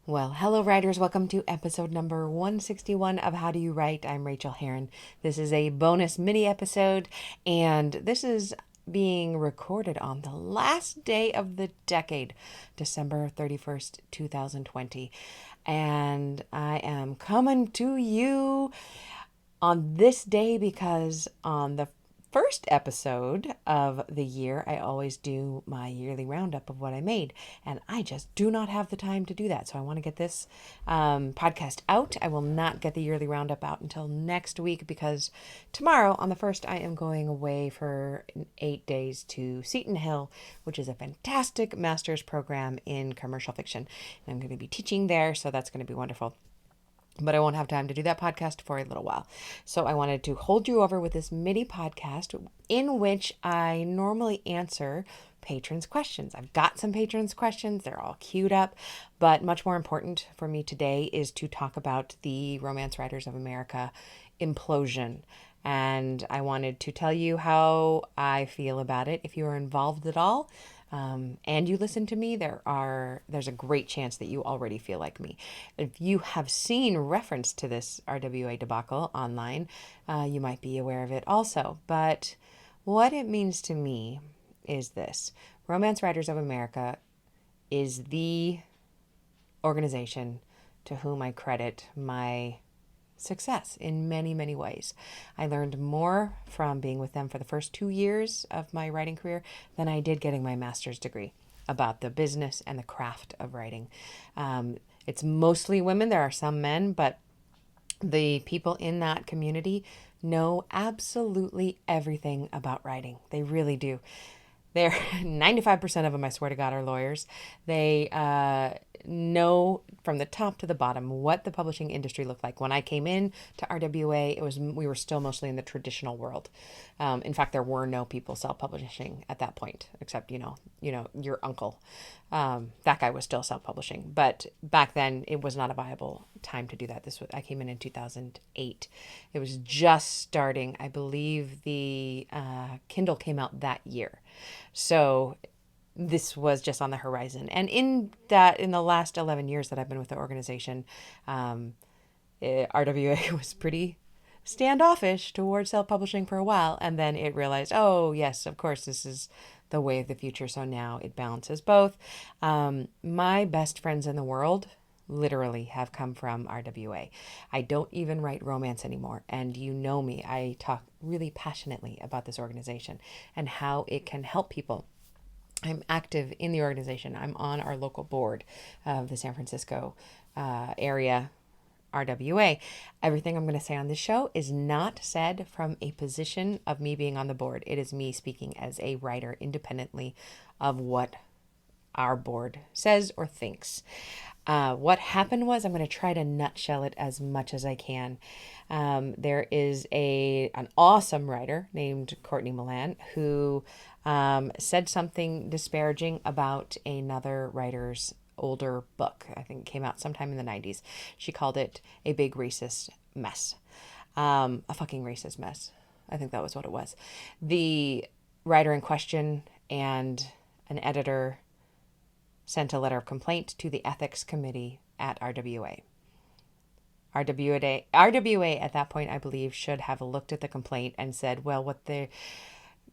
Well, hello, writers. Welcome to episode number 161 of How Do You Write? I'm Rachael Heron. This is a bonus mini episode, and this is being recorded on the last day of the decade, December 31st, 2020. And I am coming to you on this day because on the first episode of the year, I always do my yearly roundup of what I made, and I just do not have the time to do that. So I want to get this podcast out. I will not get the yearly roundup out until next week because tomorrow, on the 1st, I am going away for 8 days to Seton Hill, which is a fantastic master's program in commercial fiction. And I'm going to be teaching there, so that's going to be wonderful, but I won't have time to do that podcast for a little while. So I wanted to hold you over with this mini podcast in which I normally answer patrons' questions. I've got some patrons' questions, they're all queued up, but much more important for me today is to talk about the Romance Writers of America implosion. And I wanted to tell you how I feel about it. If you are involved at all, and you listen to me, there's a great chance that you already feel like me. If you have seen reference to this RWA debacle online, you might be aware of it also. But what it means to me is this: Romance Writers of America is the organization to whom I credit my success in many, many ways. I learned more from being with them for the first 2 years of my writing career than I did getting my master's degree about the business and the craft of writing. It's mostly women. There are some men, but the people in that community know absolutely everything about writing. They really do. They're 95% of them, I swear to God, are lawyers. They know from the top to the bottom what the publishing industry looked like. When I came in to RWA, we were still mostly in the traditional world. In fact, there were no people self-publishing at that point, except your uncle. That guy was still self-publishing, but back then it was not a viable time to do that. I came in 2008. It was just starting. I believe the Kindle came out that year. So this was just on the horizon. And in the last 11 years that I've been with the organization, RWA was pretty standoffish towards self-publishing for a while. And then it realized, oh, yes, of course, this is the way of the future. So now it balances both. My best friends in the world literally have come from RWA. I don't even write romance anymore. And you know me, I talk really passionately about this organization and how it can help people. I'm active in the organization. I'm on our local board of the San Francisco area RWA. Everything I'm going to say on this show is not said from a position of me being on the board. It is me speaking as a writer independently of what our board says or thinks. What happened was, I'm going to try to nutshell it as much as I can. There is an awesome writer named Courtney Milan who said something disparaging about another writer's older book. I think it came out sometime in the 90s. She called it a big racist mess. A fucking racist mess. I think that was what it was. The writer in question and an editor sent a letter of complaint to the ethics committee at RWA. RWA at that point, I believe, should have looked at the complaint and said, well,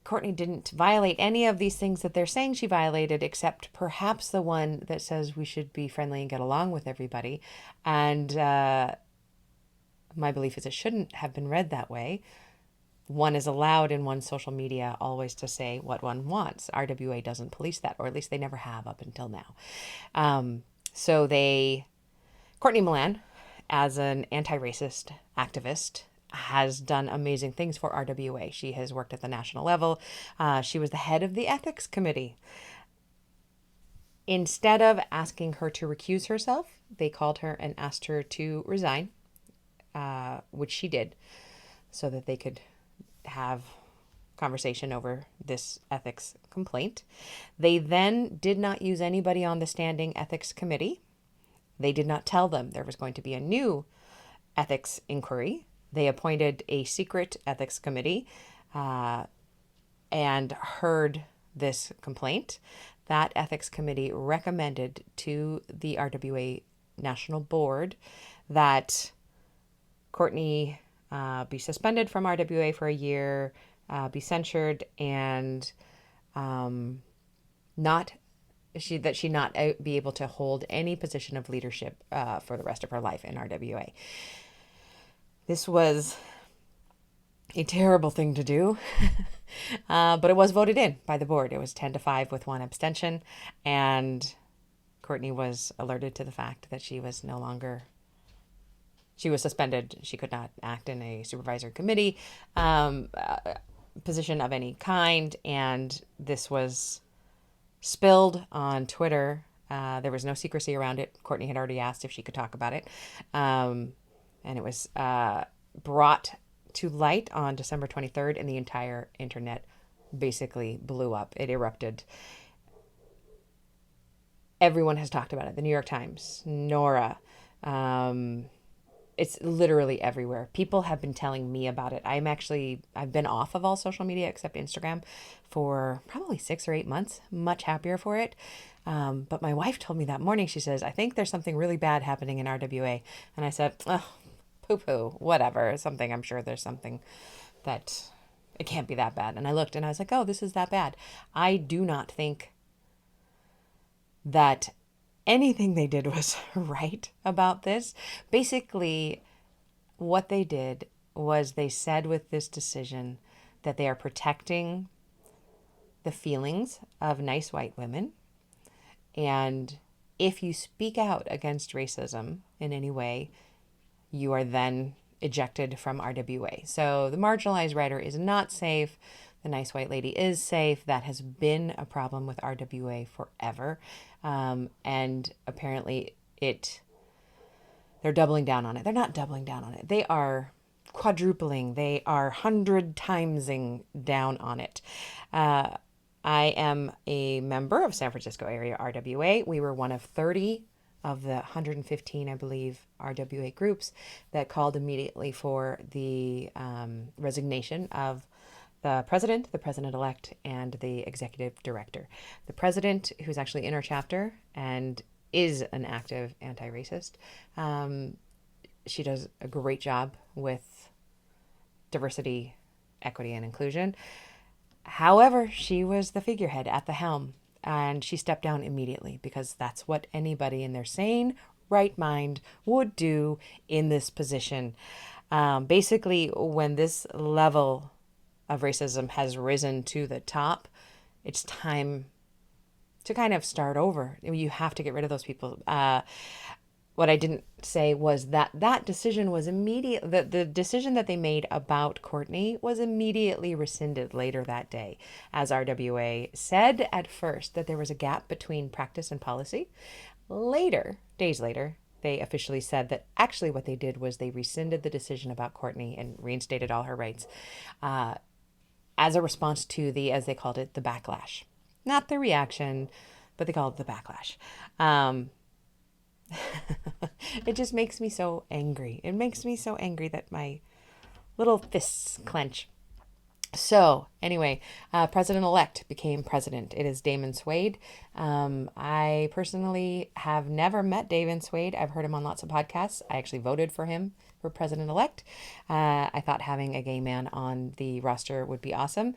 Courtney didn't violate any of these things that they're saying she violated, except perhaps the one that says we should be friendly and get along with everybody. And my belief is it shouldn't have been read that way. One is allowed in one's social media always to say what one wants. RWA doesn't police that, or at least they never have up until now. Courtney Milan, as an anti-racist activist, has done amazing things for RWA. She has worked at the national level. She was the head of the ethics committee. Instead of asking her to recuse herself, they called her and asked her to resign, which she did, so that they could have conversation over this ethics complaint. They then did not use anybody on the standing ethics committee. They did not tell them there was going to be a new ethics inquiry. They appointed a secret ethics committee and heard this complaint. That ethics committee recommended to the RWA national board that Courtney be suspended from RWA for a year, be censured, and not be able to hold any position of leadership for the rest of her life in RWA. This was a terrible thing to do, but it was voted in by the board. It was 10-5 with one abstention, and Courtney was alerted to the fact that she was suspended. She could not act in a supervisory committee position of any kind, and this was spilled on Twitter. There was no secrecy around it. Courtney had already asked if she could talk about it, and it was brought to light on December 23rd, and the entire internet basically blew up. It erupted. Everyone has talked about it. The New York Times, Nora. It's literally everywhere. People have been telling me about it. I've been off of all social media except Instagram for probably 6 or 8 months. Much happier for it. But my wife told me that morning, she says, I think there's something really bad happening in RWA. And I said, oh, poo-poo, whatever. I'm sure there's something that it can't be that bad. And I looked and I was like, oh, this is that bad. I do not think that anything they did was right about this. Basically, what they did was they said with this decision that they are protecting the feelings of nice white women. And if you speak out against racism in any way, you are then ejected from RWA. So the marginalized writer is not safe. The nice white lady is safe. That has been a problem with RWA forever. And apparently they're doubling down on it. They're not doubling down on it. They are quadrupling. They are 100-timesing down on it. I am a member of San Francisco area RWA. We were one of 30 of the 115, I believe, RWA groups that called immediately for the resignation of the president-elect, and the executive director. The president, who's actually in our chapter and is an active anti-racist, she does a great job with diversity, equity, and inclusion. However, she was the figurehead at the helm, and she stepped down immediately because that's what anybody in their sane right mind would do in this position. Basically, when this level of racism has risen to the top, it's time to kind of start over. You have to get rid of those people. What I didn't say was that decision was immediate. The decision that they made about Courtney was immediately rescinded later that day, as RWA said at first that there was a gap between practice and policy. Days later, they officially said that actually what they did was they rescinded the decision about Courtney and reinstated all her rights as a response to as they called it, the backlash. Not the reaction, but they called it the backlash. It just makes me so angry. It makes me so angry that my little fists clench. So anyway, president-elect became president. It is Damon Suede. I personally have never met Damon Suede. I've heard him on lots of podcasts. I actually voted for him for president-elect. I thought having a gay man on the roster would be awesome.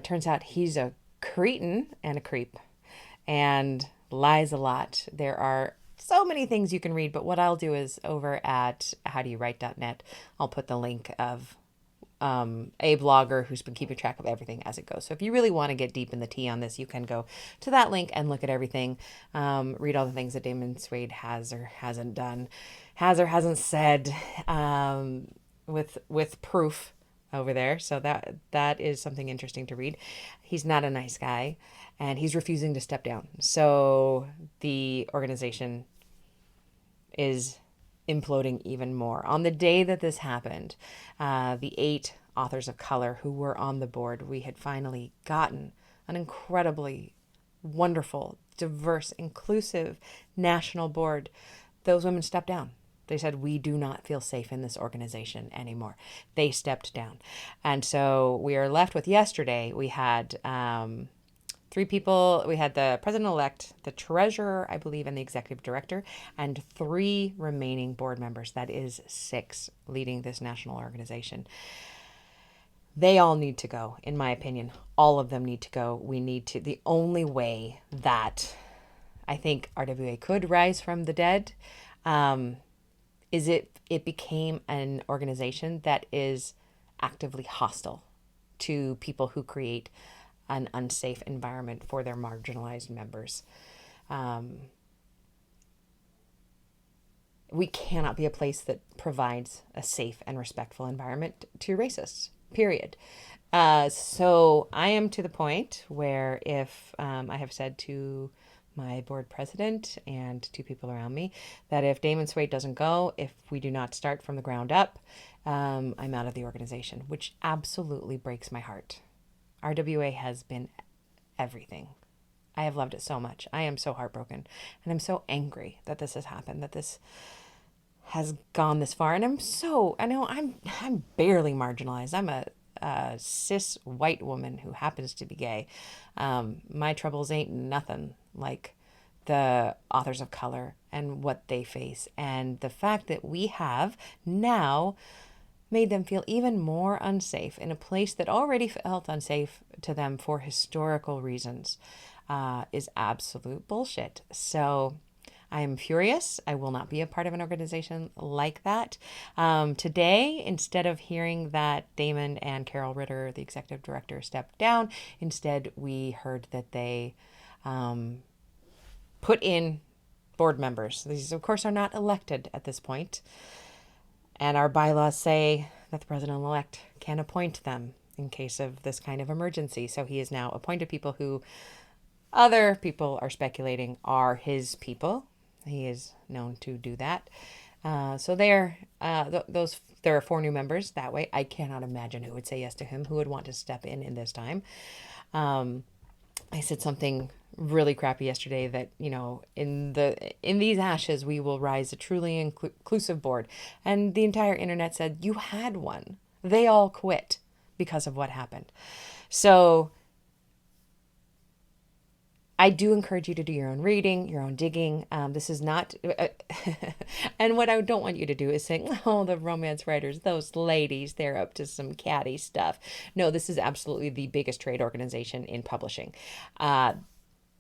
Turns out he's a cretin and a creep and lies a lot. There are so many things you can read, but what I'll do is over at howdoyouwrite.net, I'll put the link of a blogger who's been keeping track of everything as it goes. So if you really want to get deep in the tea on this, you can go to that link and look at everything. Read all the things that Damon Suede has or hasn't done, has or hasn't said, with proof over there. So that is something interesting to read. He's not a nice guy, and he's refusing to step down. So the organization is imploding even more. On the day that this happened, the 8 authors of color who were on the board, we had finally gotten an incredibly wonderful, diverse, inclusive national board. Those women stepped down. They said, we do not feel safe in this organization anymore. They stepped down. And so we are left with yesterday. We had Three people. We had the president-elect, the treasurer, I believe, and the executive director, and three remaining board members. That is six leading this national organization. They all need to go, in my opinion. All of them need to go. We need to. The only way that I think RWA could rise from the dead is it became an organization that is actively hostile to people who create an unsafe environment for their marginalized members. We cannot be a place that provides a safe and respectful environment to racists, period. So I am to the point where if I have said to my board president and to people around me that if Damon Swade doesn't go, if we do not start from the ground up, I'm out of the organization, which absolutely breaks my heart. RWA has been everything. I have loved it so much. I am so heartbroken, and I'm so angry that this has happened, that this has gone this far. And I know I'm barely marginalized. I'm a cis white woman who happens to be gay. My troubles ain't nothing like the authors of color and what they face. And the fact that we have now made them feel even more unsafe in a place that already felt unsafe to them for historical reasons is absolute bullshit. So I am furious. I will not be a part of an organization like that. Today, instead of hearing that Damon and Carol Ritter, the executive director, stepped down, instead we heard that they put in board members. These, of course, are not elected at this point. And our bylaws say that the president-elect can appoint them in case of this kind of emergency. So he has now appointed people who other people are speculating are his people. He is known to do that. So there are four new members that way. I cannot imagine who would say yes to him, who would want to step in this time. I said something really crappy yesterday that, in these ashes, we will rise a truly inclusive board. And the entire internet said, you had one. They all quit because of what happened. So I do encourage you to do your own reading, your own digging. This is not, and what I don't want you to do is say, oh, the romance writers, those ladies, they're up to some catty stuff. No, this is absolutely the biggest trade organization in publishing.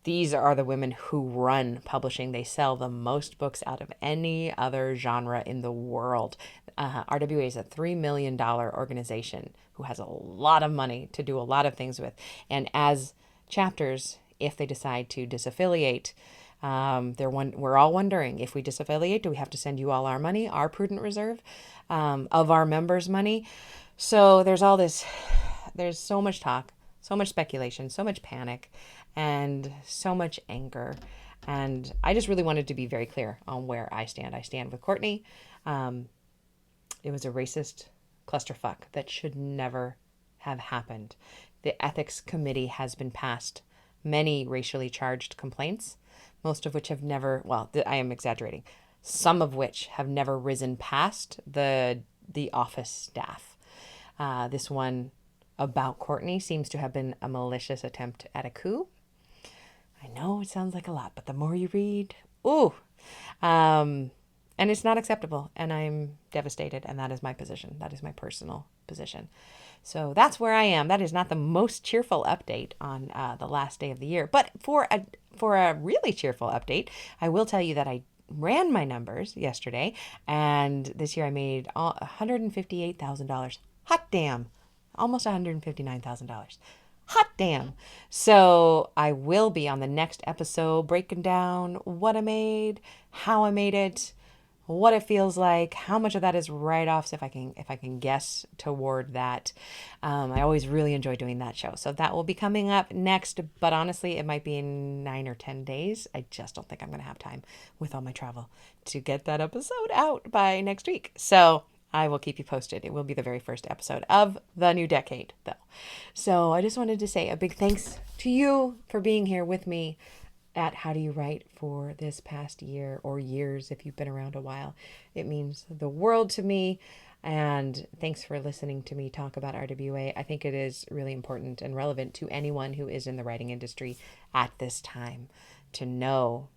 These are the women who run publishing. They sell the most books out of any other genre in the world. RWA is a $3 million organization who has a lot of money to do a lot of things with. And as chapters, if they decide to disaffiliate, we're all wondering, if we disaffiliate, do we have to send you all our money, our prudent reserve of our members' money? So there's all this, there's so much talk, so much speculation, so much panic, and so much anger. And I just really wanted to be very clear on where I stand. I stand with Courtney. It was a racist clusterfuck that should never have happened. The ethics committee has been passed many racially charged complaints, most of which have never, I am exaggerating, some of which have never risen past the office staff. This one about Courtney seems to have been a malicious attempt at a coup. I know it sounds like a lot, but the more you read, and it's not acceptable, and I'm devastated, and that is my position. That is my personal position. So that's where I am. That is not the most cheerful update on the last day of the year. But for a really cheerful update, I will tell you that I ran my numbers yesterday, and this year I made $158,000. Hot damn. Almost $159,000. Hot damn. So I will be on the next episode breaking down what I made, how I made it, what it feels like, how much of that is write-offs, if I can guess toward that. I always really enjoy doing that show. So that will be coming up next, but honestly, it might be in 9 or 10 days. I just don't think I'm going to have time with all my travel to get that episode out by next week. So I will keep you posted. It will be the very first episode of the new decade, though. So I just wanted to say a big thanks to you for being here with me at How Do You Write for this past year, or years if you've been around a while. It means the world to me. And thanks for listening to me talk about RWA. I think it is really important and relevant to anyone who is in the writing industry at this time to know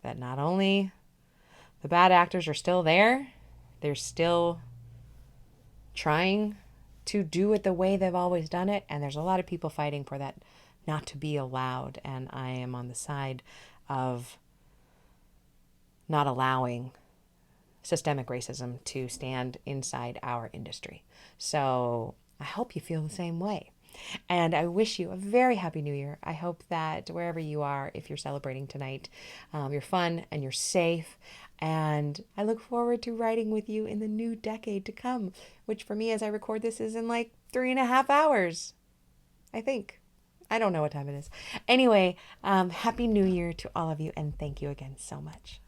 that not only the bad actors are still there, they're still trying to do it the way they've always done it. And there's a lot of people fighting for that not to be allowed. And I am on the side of not allowing systemic racism to stand inside our industry. So I hope you feel the same way. And I wish you a very happy new year. I hope that wherever you are, if you're celebrating tonight, you're fun and you're safe. And I look forward to writing with you in the new decade to come, which for me, as I record this, is in like 3.5 hours, I think. I don't know what time it is. Anyway, happy new year to all of you. And thank you again so much.